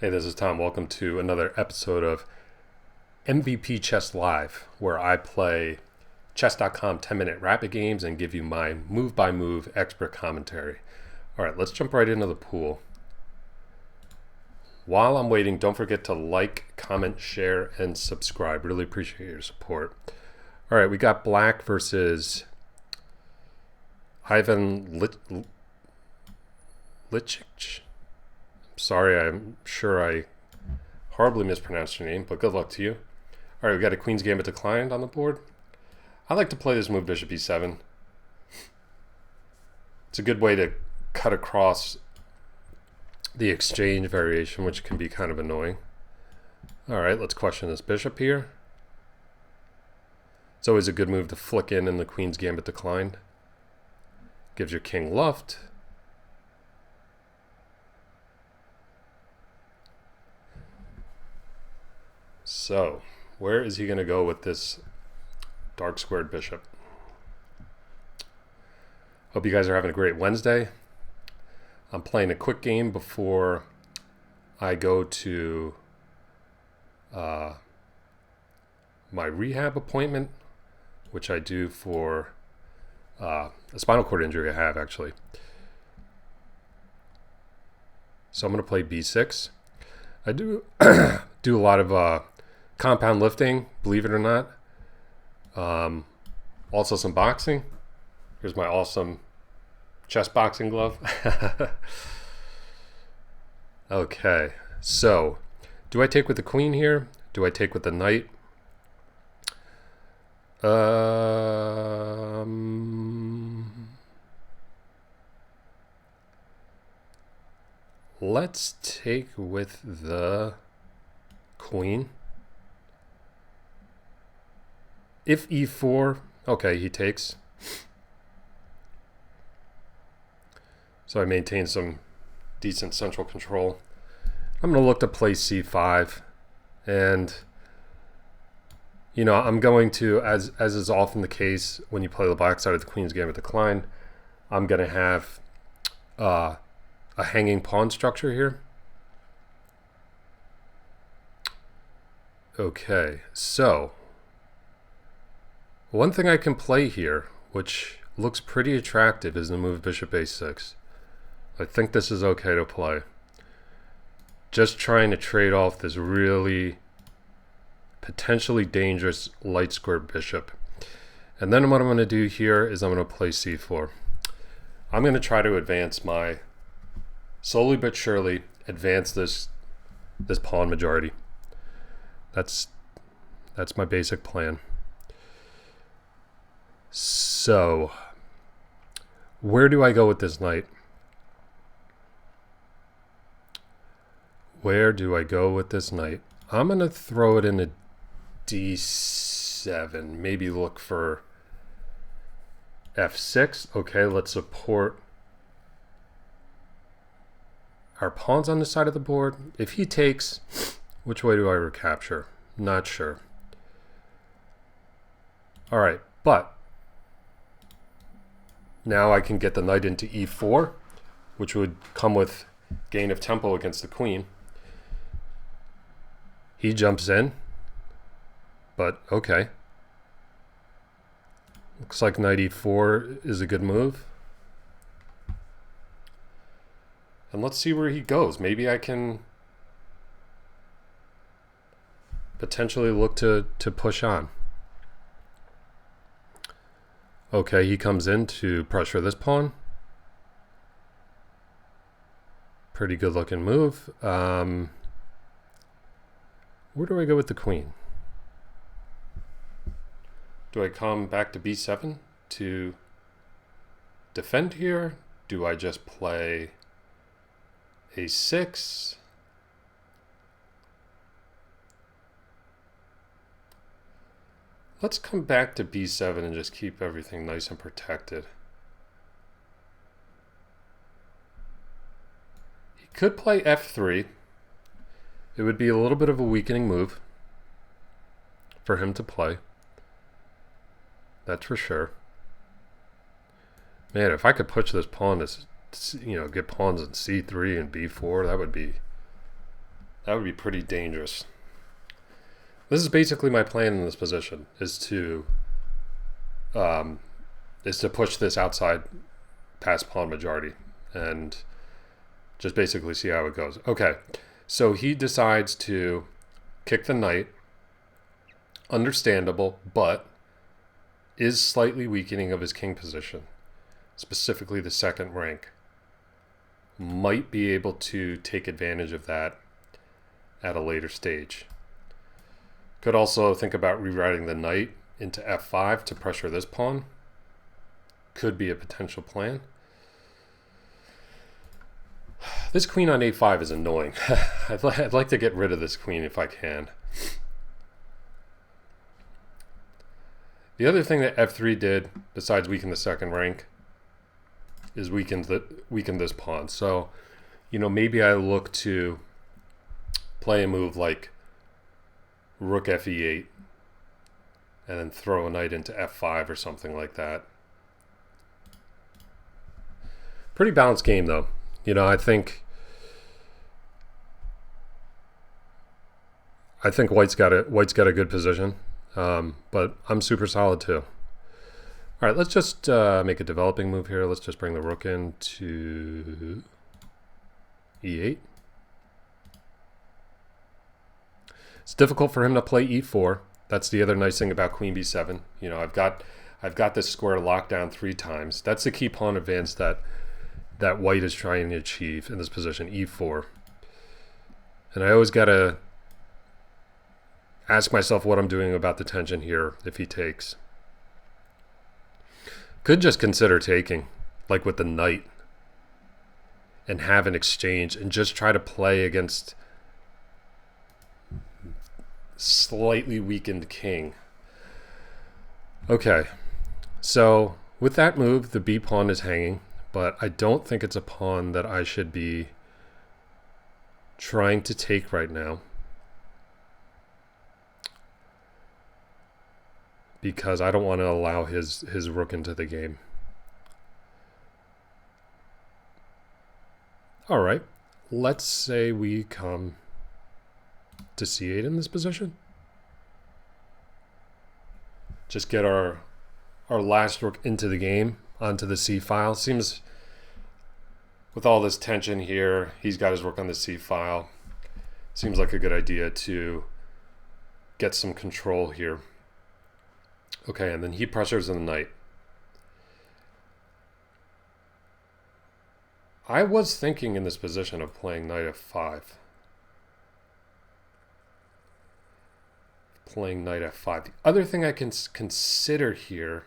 Hey, this is Tom. Welcome to another episode of MVP Chess Live, where I play chess.com 10-minute rapid games and give you my move-by-move expert commentary. All right, let's jump right into the pool. While I'm waiting, don't forget to like, comment, share, and subscribe. Really appreciate your support. All right, we got Black versus Ivan Lichich. Sorry, I'm sure I horribly mispronounced your name, but good luck to you. All right, we got a Queen's Gambit declined on the board. I like to play this move, Bishop e7. It's a good way to cut across the exchange variation, which can be kind of annoying. All right, let's question this bishop here. It's always a good move to flick in the Queen's Gambit declined. Gives your king luffed. So, where is he going to go with this dark squared bishop? Hope you guys are having a great Wednesday. I'm playing a quick game before I go to my rehab appointment, which I do for a spinal cord injury I have, actually. So I'm going to play b6. I do do a lot of compound lifting, believe it or not. Also some boxing. Here's my awesome chess boxing glove. Okay, so do I take with the queen here? Do I take with the knight? Let's take with the queen. If e4, okay, he takes. So I maintain some decent central control. I'm going to look to play c5. And, you know, I'm going to, as is often the case when you play the black side of the Queen's Gambit decline, I'm going to have a hanging pawn structure here. Okay, so one thing I can play here, which looks pretty attractive, is the move bishop a6. I think this is okay to play. Just trying to trade off this really potentially dangerous light squared bishop. And then what I'm going to do here is I'm going to play c4. I'm going to try to advance slowly but surely advance this pawn majority. That's my basic plan. So, where do I go with this knight? Where do I go with this knight? I'm going to throw it into d7. Maybe look for f6. Okay, let's support our pawns on the side of the board. If he takes, which way do I recapture? Not sure. All right, but now I can get the knight into e4, which would come with gain of tempo against the queen. He jumps in, but okay. Looks like knight e4 is a good move. And let's see where he goes. Maybe I can potentially look to push on. Okay, he comes in to pressure this pawn. Pretty good looking move. Where do I go with the queen? Do I come back to b7 to defend here? Do I just play a6? Let's come back to b7 and just keep everything nice and protected. He could play f3. It would be a little bit of a weakening move for him to play. That's for sure. Man, if I could push this pawn to, get pawns in c3 and b4, that would be That would be pretty dangerous. This is basically my plan in this position, is to push this outside past pawn majority and just basically see how it goes. Okay, so he decides to kick the knight. Understandable, but is slightly weakening of his king position, specifically the second rank. Might be able to take advantage of that at a later stage. Could also think about rewriting the knight into f5 to pressure this pawn. Could be a potential plan. This queen on a5 is annoying. I'd like to get rid of this queen if I can. The other thing that f3 did, besides weaken the second rank, is weaken this pawn. So, you know, maybe I look to play a move like rook fe8 and then throw a knight into f5 or something like that. Pretty balanced game though. You know, I think white's got a good position, but I'm super solid too. All right, let's just make a developing move here. Let's just bring the rook in to e8. It's difficult for him to play e4. That's the other nice thing about queen b7. You know, I've got this square locked down 3 times. That's the key pawn advance that white is trying to achieve in this position, e4. And I always got to ask myself what I'm doing about the tension here if he takes. Could just consider taking, like with the knight, and have an exchange and just try to play against slightly weakened king. Okay, so with that move, the b pawn is hanging, but I don't think it's a pawn that I should be trying to take right now, because I don't want to allow his rook into the game. All right, let's say we come to c8 in this position. Just get our last rook into the game, onto the c file. Seems, with all this tension here, he's got his rook on the c file. Seems like a good idea to get some control here. Okay, and then he pressures the knight. I was thinking in this position of playing knight f5. Playing knight f5. The other thing I can consider here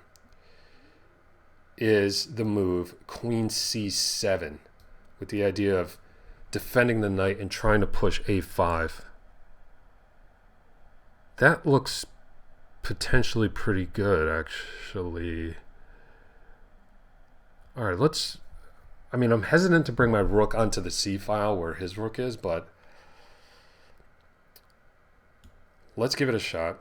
is the move queen c7, with the idea of defending the knight and trying to push a5. That looks potentially pretty good, actually. All right, I'm hesitant to bring my rook onto the c file where his rook is, but let's give it a shot.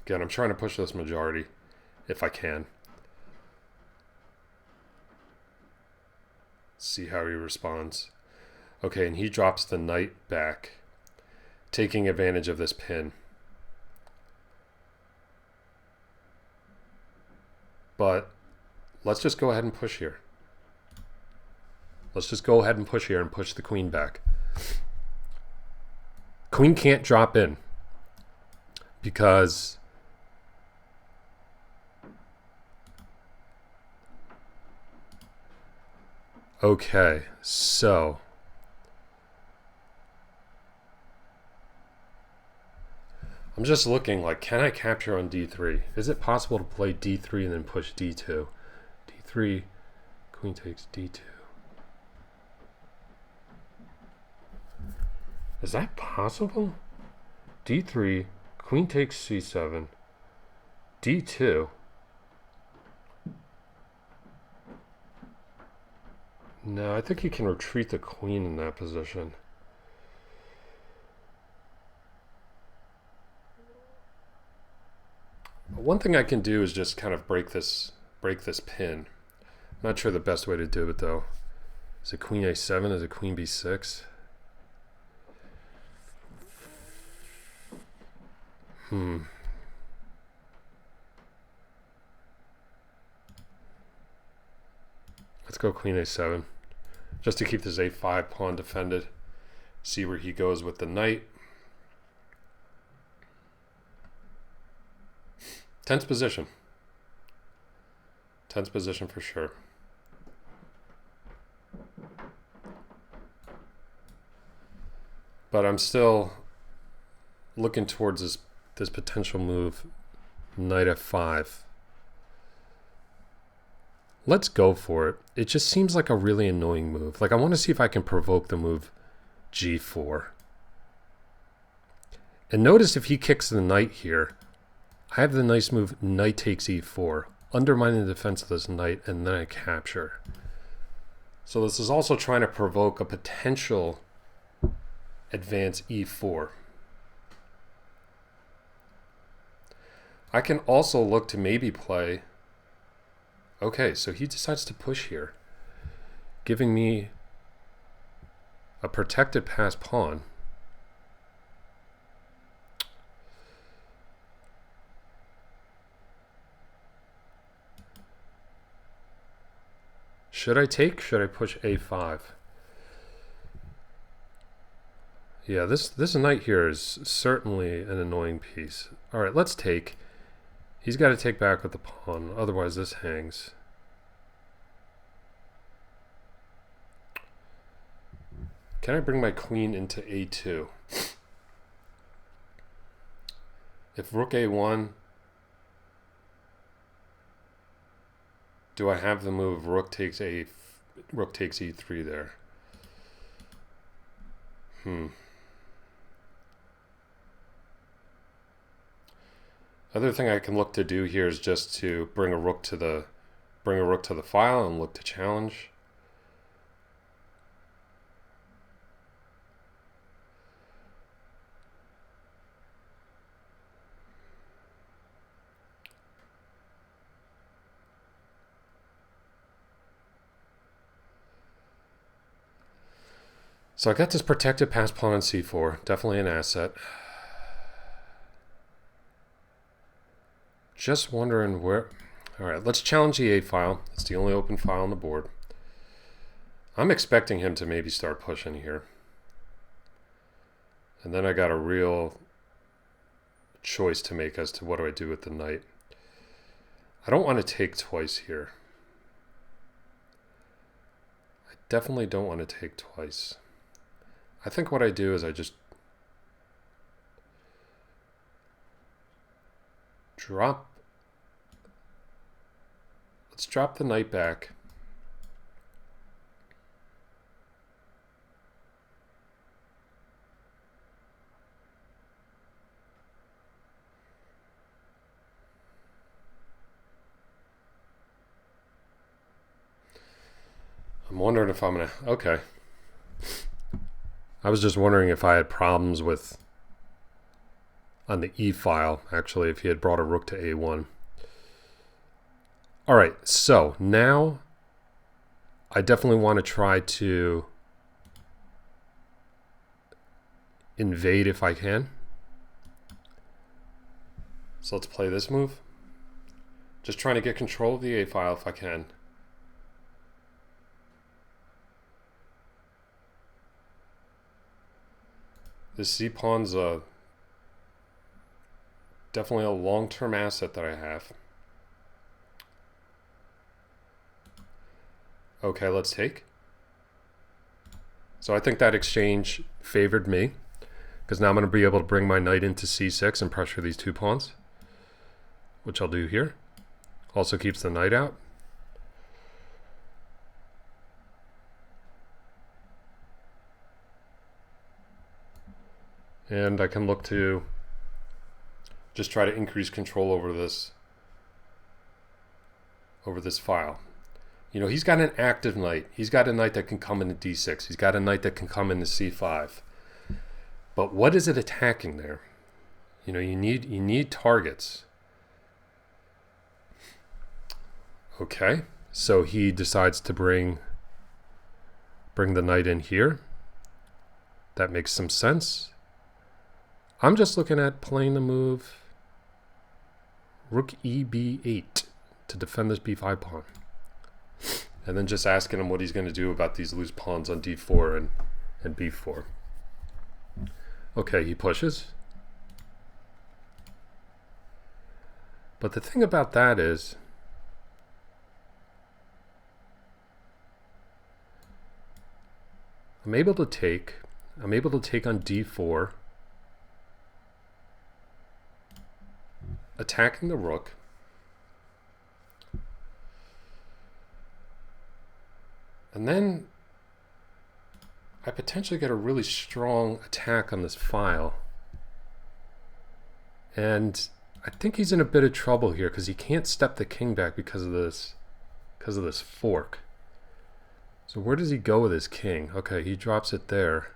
Again, I'm trying to push this majority if I can. See how he responds. Okay, and he drops the knight back, taking advantage of this pin. But let's just go ahead and push here. Let's just go ahead and push here and push the queen back. Queen can't drop in because okay, so I'm just looking like, can I capture on d3? Is it possible to play d3 and then push d2? d3, queen takes d2. Is that possible? d3, queen takes c7, d2. No, I think you can retreat the queen in that position. One thing I can do is just kind of break this pin. I'm not sure the best way to do it though. Is it queen a7? Is it queen b6? Let's go queen a7. Just to keep this a5 pawn defended. See where he goes with the knight. Tense position. Tense position for sure. But I'm still looking towards this potential move, knight f5. Let's go for it. It just seems like a really annoying move. Like, I want to see if I can provoke the move g4. And notice if he kicks the knight here, I have the nice move knight takes e4, undermining the defense of this knight, and then I capture. So this is also trying to provoke a potential advance e4. I can also look to maybe play... Okay, so he decides to push here, giving me a protected pass pawn. Should I take? Should I push a5? Yeah, this knight here is certainly an annoying piece. All right, let's take. He's got to take back with the pawn, otherwise this hangs. Can I bring my queen into a2? If rook a1, do I have the move rook takes e3 there? Other thing I can look to do here is just to bring a rook to the file and look to challenge. So I got this protected pass pawn on c4, definitely an asset. Just wondering where... Alright, let's challenge the a file. It's the only open file on the board. I'm expecting him to maybe start pushing here. And then I got a real choice to make as to what do I do with the knight. I don't want to take twice here. I definitely don't want to take twice. I think what I do is I just drop. Let's drop the knight back. I'm wondering if I'm gonna, okay. I was just wondering if I had problems with, on the E file, actually, if he had brought a rook to A1. All right, so now I definitely want to try to invade if I can. So let's play this move. Just trying to get control of the A file if I can. This c-pawn's definitely a long-term asset that I have. Okay, let's take. So I think that exchange favored me, because now I'm going to be able to bring my knight into c6 and pressure these two pawns, which I'll do here. Also keeps the knight out. And I can look to just try to increase control over this file. You know, he's got an active knight. He's got a knight that can come into d6. He's got a knight that can come into c5. But what is it attacking there? You know, you need targets. Okay, so he decides to bring Bring the knight in here. That makes some sense. I'm just looking at playing the move rook EB8 to defend this b5 pawn. And then just asking him what he's going to do about these loose pawns on d4 and b4. Okay, he pushes. But the thing about that is, I'm able to take on d4, attacking the rook. And then I potentially get a really strong attack on this file. And I think he's in a bit of trouble here because he can't step the king back because of this fork. So where does he go with his king? Okay, he drops it there.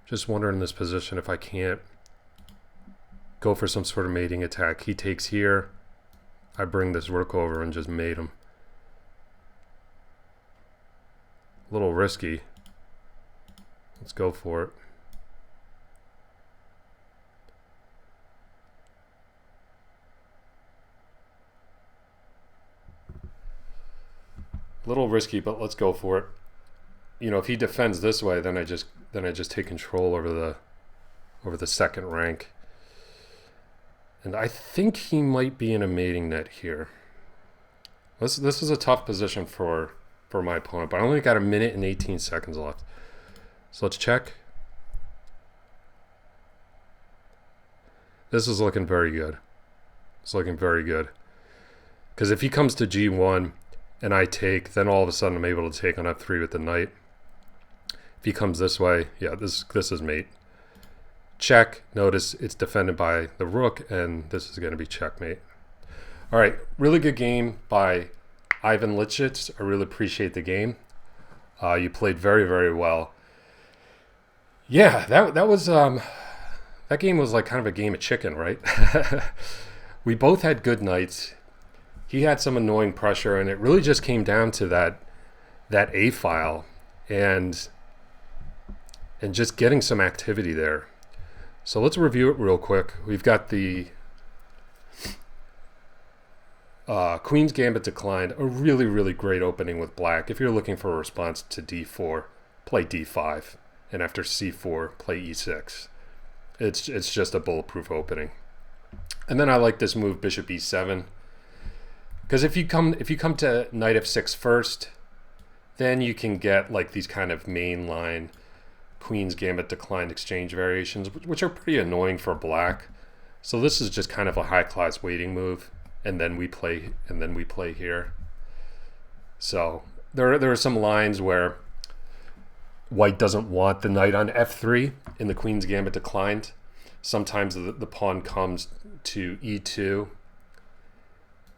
Just wondering in this position if I can't go for some sort of mating attack. He takes here. I bring this rook over and just mate him. A little risky. Let's go for it. A little risky, but let's go for it. You know, if he defends this way, then I just take control over the second rank. And I think he might be in a mating net here. This is a tough position for my opponent, but I only got 1 minute and 18 seconds left. So let's check. This is looking very good. It's looking very good. Because if he comes to g1 and I take, then all of a sudden I'm able to take on f3 with the knight. If he comes this way, yeah, this is mate. Check. Notice it's defended by the rook, and this is going to be checkmate. All right, really good game by Ivan Licic. I really appreciate the game. You played very, very well. Yeah, that was that game was like kind of a game of chicken, right? We both had good nights. He had some annoying pressure, and it really just came down to that A file and just getting some activity there. So let's review it real quick. We've got the Queen's Gambit declined. A really, really great opening with black. If you're looking for a response to d4, play d5. And after c4, play e6. It's just a bulletproof opening. And then I like this move, bishop e7. Because if you come to knight f6 first, then you can get like these kind of mainline Queen's Gambit declined exchange variations, which are pretty annoying for black. So this is just kind of a high-class waiting move, and then we play here. So there are some lines where white doesn't want the knight on f3 in the Queen's Gambit declined. Sometimes the pawn comes to e2.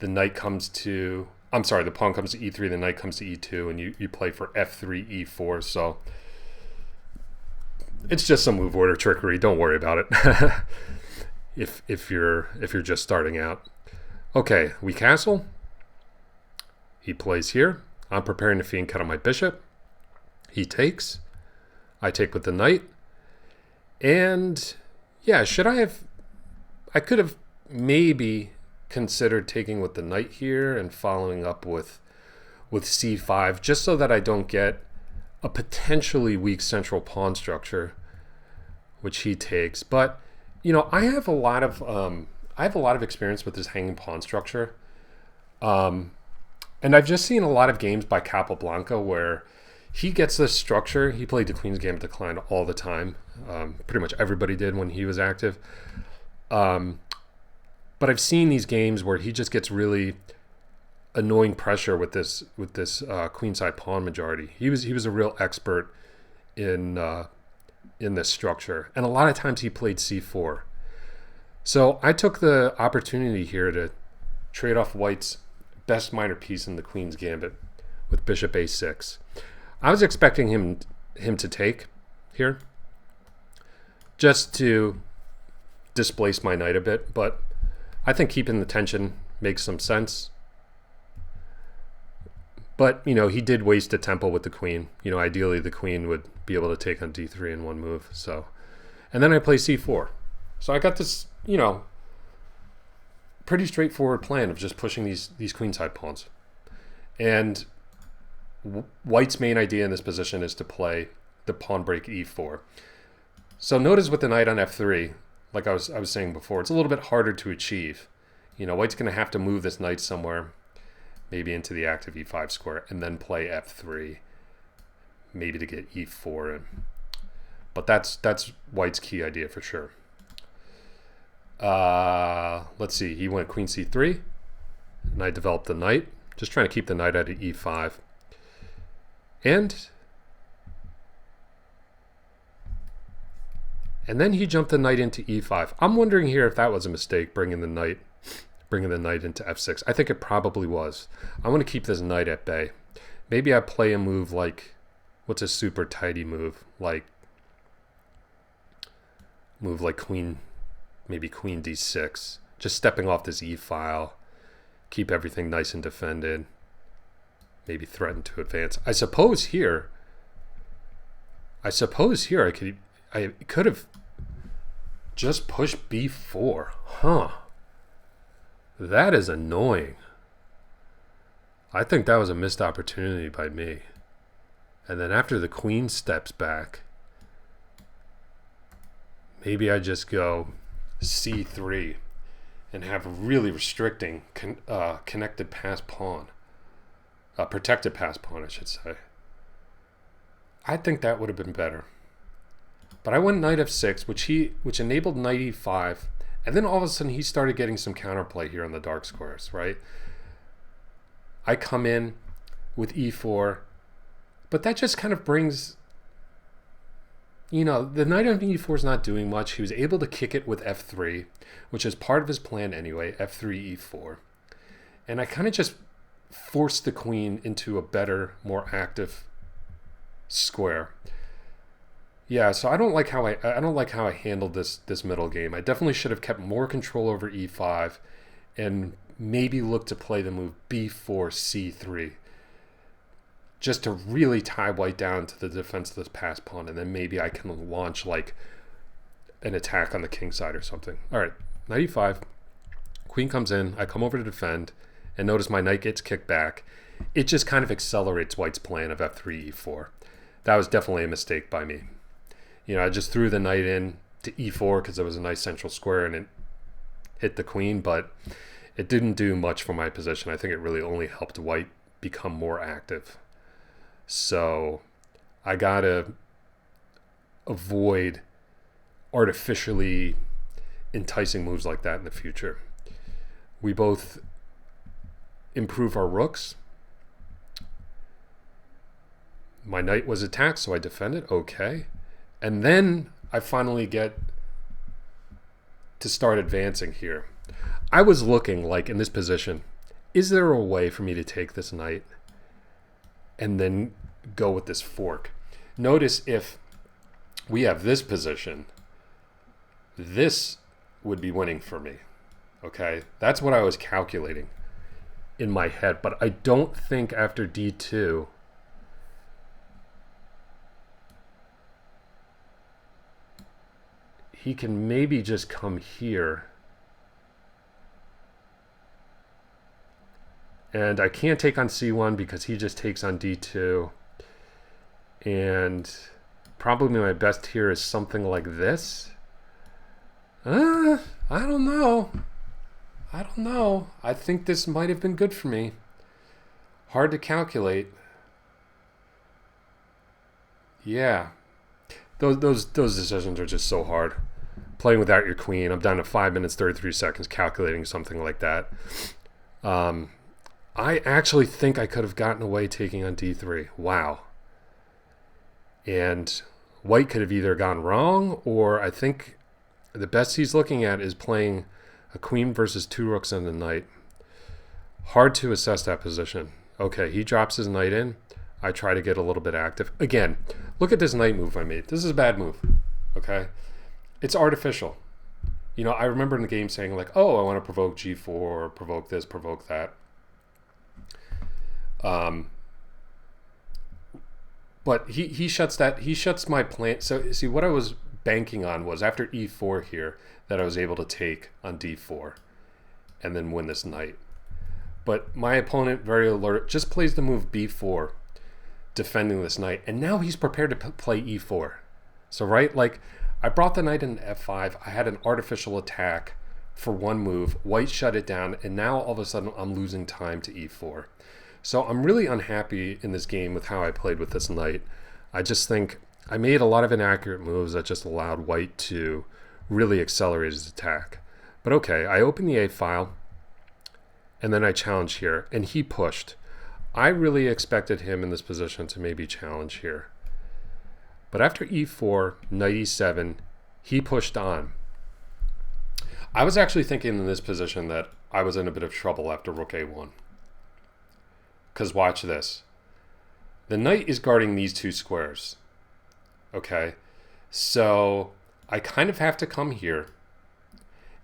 The pawn comes to e3, the knight comes to e2, and you play for f3, e4. So it's just some move order trickery. Don't worry about it. if you're just starting out. Okay, we castle. He plays here. I'm preparing to fiend cut on my bishop. He takes. I take with the knight. And yeah, I could have maybe considered taking with the knight here and following up with c5, just so that I don't get a potentially weak central pawn structure, which he takes. But you know, I have a lot of experience with this hanging pawn structure, and I've just seen a lot of games by Capablanca where he gets this structure. He played the Queen's Gambit decline all the time. Pretty much everybody did when he was active. But I've seen these games where he just gets really annoying pressure with this queenside pawn majority. He was a real expert in this structure, and a lot of times he played c4. So I took the opportunity here to trade off white's best minor piece in the Queen's Gambit with bishop a6. I was expecting him to take here just to displace my knight a bit, but I think keeping the tension makes some sense. But, you know, he did waste a tempo with the queen. You know, ideally the queen would be able to take on d3 in one move. So, and then I play c4. So I got this, you know, pretty straightforward plan of just pushing these queenside pawns. And white's main idea in this position is to play the pawn break e4. So notice with the knight on f3, like I was saying before, it's a little bit harder to achieve. You know, white's going to have to move this knight somewhere, maybe into the active e5 square, and then play f3, maybe to get e4 in. But that's white's key idea for sure. Let's see, he went queen c3, and I developed the knight, just trying to keep the knight at e5. And then he jumped the knight into e5. I'm wondering here if that was a mistake, bringing the knight into f6. I think it probably was. I want to keep this knight at bay. Maybe I play a move like, what's a super tidy move? Like queen, maybe queen d6. Just stepping off this e-file. Keep everything nice and defended. Maybe threaten to advance. I suppose here I could have just pushed b4. Huh. That is annoying. I think that was a missed opportunity by me. And then after the queen steps back, maybe I just go c3 and have a really restricting connected pass pawn. Protected pass pawn, I should say. I think that would have been better. But I went knight f6, which enabled knight e5, and then all of a sudden he started getting some counterplay here on the dark squares, right? I come in with e4, but that just kind of brings, you know, the knight on e4 is not doing much. He was able to kick it with f3, which is part of his plan anyway, f3, e4. And I kind of just forced the queen into a better, more active square. Yeah, so I don't like how I handled this middle game. I definitely should have kept more control over e5 and maybe look to play the move b4 c3 just to really tie white down to the defense of this pass pawn, and then maybe I can launch like an attack on the king side or something. All right, knight e5, queen comes in, I come over to defend, and notice my knight gets kicked back. It just kind of accelerates white's plan of f3 e4. That was definitely a mistake by me. You know, I just threw the knight in to e4 because it was a nice central square and it hit the queen, but it didn't do much for my position. I think it really only helped white become more active. So I gotta avoid artificially enticing moves like that in the future. We both improve our rooks. My knight was attacked, so I defended. Okay. And then I finally get to start advancing here. I was looking like in this position, is there a way for me to take this knight and then go with this fork? Notice if we have this position, this would be winning for me. Okay, that's what I was calculating in my head, but I don't think after d2 he can maybe just come here. And I can't take on c1 because he just takes on d2. And probably my best here is something like this. I don't know. I think this might have been good for me. Hard to calculate. Yeah. Those decisions are just so hard. Playing without your queen. I'm down to 5 minutes, 33 seconds calculating something like that. I actually think I could have gotten away taking on d3. Wow. And white could have either gone wrong, or I think the best he's looking at is playing a queen versus 2 rooks and a knight. Hard to assess that position. Okay, he drops his knight in. I try to get a little bit active. Again, look at this knight move I made. This is a bad move. Okay? It's artificial. You know, I remember in the game saying like, oh, I want to provoke g4, provoke this, provoke that. But he shuts my plan. So see, what I was banking on was after e4 here that I was able to take on d4 and then win this knight. But my opponent, very alert, just plays the move b4, defending this knight, and now he's prepared to play e4. So right, like I brought the knight in f5. I had an artificial attack for one move. White shut it down, and now all of a sudden I'm losing time to e4. So I'm really unhappy in this game with how I played with this knight. I just think I made a lot of inaccurate moves that just allowed White to really accelerate his attack. But okay, I opened the A file, and then I challenged here, and he pushed. I really expected him in this position to maybe challenge here. But after e4, knight e7, he pushed on. I was actually thinking in this position that I was in a bit of trouble after rook a1. Because watch this. The knight is guarding these two squares. Okay, so I kind of have to come here.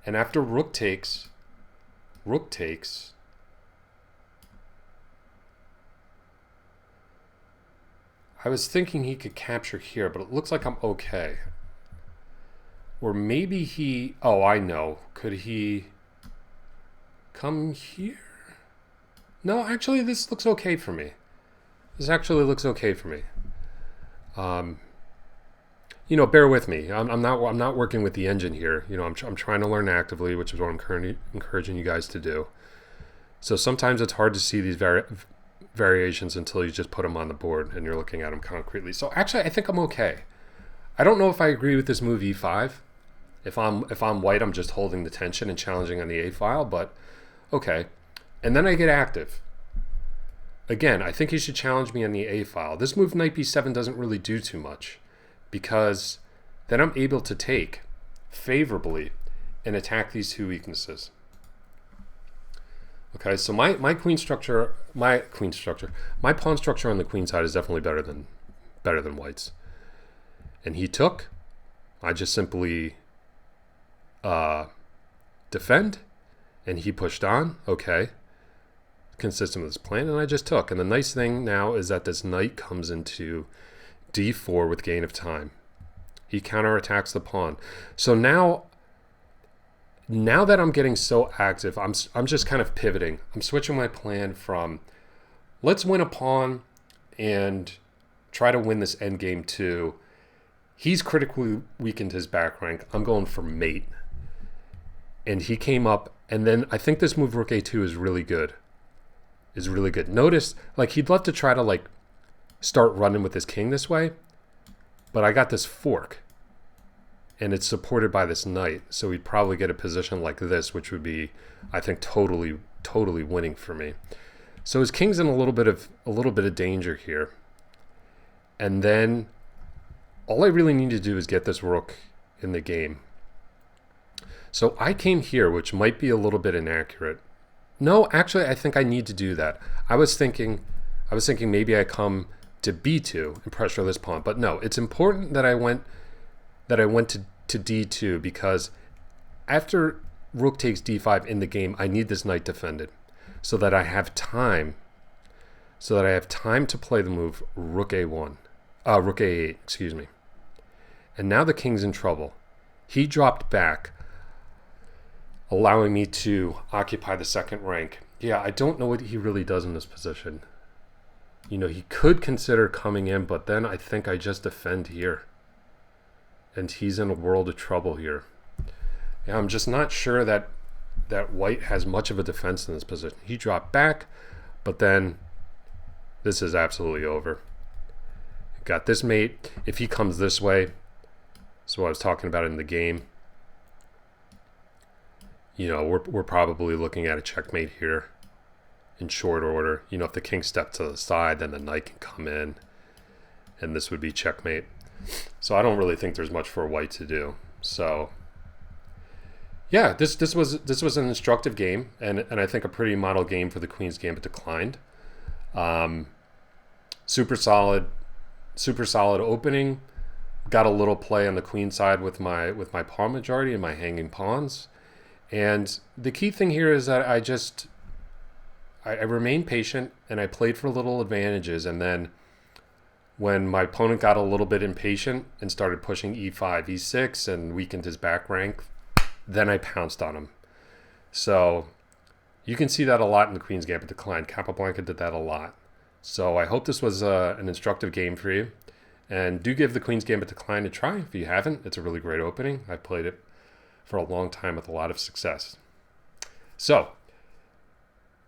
And after rook takes, I was thinking he could capture here, but it looks like I'm okay. Or maybe he, oh, I know. Could he come here? No, actually, this looks okay for me. This actually looks okay for me. You know, bear with me. I'm not working with the engine here. You know, I'm trying to learn actively, which is what I'm encouraging you guys to do. So sometimes it's hard to see these variations until you just put them on the board and you're looking at them concretely. So actually, I think I'm okay. I don't know if I agree with this move e5. If I'm White, I'm just holding the tension and challenging on the a file. But okay. And then I get active. Again, I think he should challenge me on the a file. This move knight b7 doesn't really do too much because then I'm able to take favorably and attack these two weaknesses. Okay, so my pawn structure on the queen side is definitely better than White's. And he took. I just simply defend, and he pushed on. Okay. Consistent with his plan, and I just took. And the nice thing now is that this knight comes into d4 with gain of time. He counterattacks the pawn. So now that I'm getting so active, I'm just kind of pivoting. I'm switching my plan from let's win a pawn and try to win this endgame to he's critically weakened his back rank. I'm going for mate. And he came up, and then I think this move rook a2 is really good. Notice, like, he'd love to try to, like, start running with his king this way, but I got this fork, and it's supported by this knight, so he'd probably get a position like this, which would be, I think, totally winning for me. So his king's in a little bit of danger here, and then all I really need to do is get this rook in the game. So I came here, which might be a little bit inaccurate. No, actually, I think I need to do that. I was thinking maybe I come to b2 and pressure this pawn, but no, it's important that I went to d2 because after rook takes d5 in the game, I need this knight defended so that I have time to play the move rook a1, rook a8, excuse me. And now the king's in trouble. He dropped back, allowing me to occupy the second rank. Yeah, I don't know what he really does in this position. You know, he could consider coming in, but then I think I just defend here. And he's in a world of trouble here. Yeah, I'm just not sure that White has much of a defense in this position. He dropped back, but then this is absolutely over. Got this mate. If he comes this way, that's what I was talking about in the game. You know, we're probably looking at a checkmate here in short order. You know, if the king steps to the side, then the knight can come in, and this would be checkmate. So I don't really think there's much for White to do. So yeah, this was an instructive game, and I think a pretty model game for the Queen's Gambit declined. Super solid opening. got a little play on the queen side with my pawn majority and my hanging pawns. And the key thing here is that I remained patient and I played for little advantages. And then when my opponent got a little bit impatient and started pushing e5, e6 and weakened his back rank, then I pounced on him. So you can see that a lot in the Queen's Gambit Decline. Capablanca did that a lot. So I hope this was an instructive game for you. And do give the Queen's Gambit Decline a try if you haven't. It's a really great opening. I've played it for a long time with a lot of success. So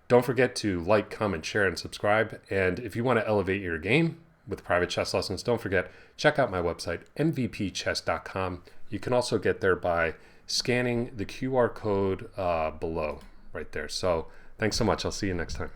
don't forget to like, comment, share, and subscribe. And if you want to elevate your game with private chess lessons, don't forget, check out my website, mvpchess.com. You can also get there by scanning the QR code below right there. So thanks so much. I'll see you next time.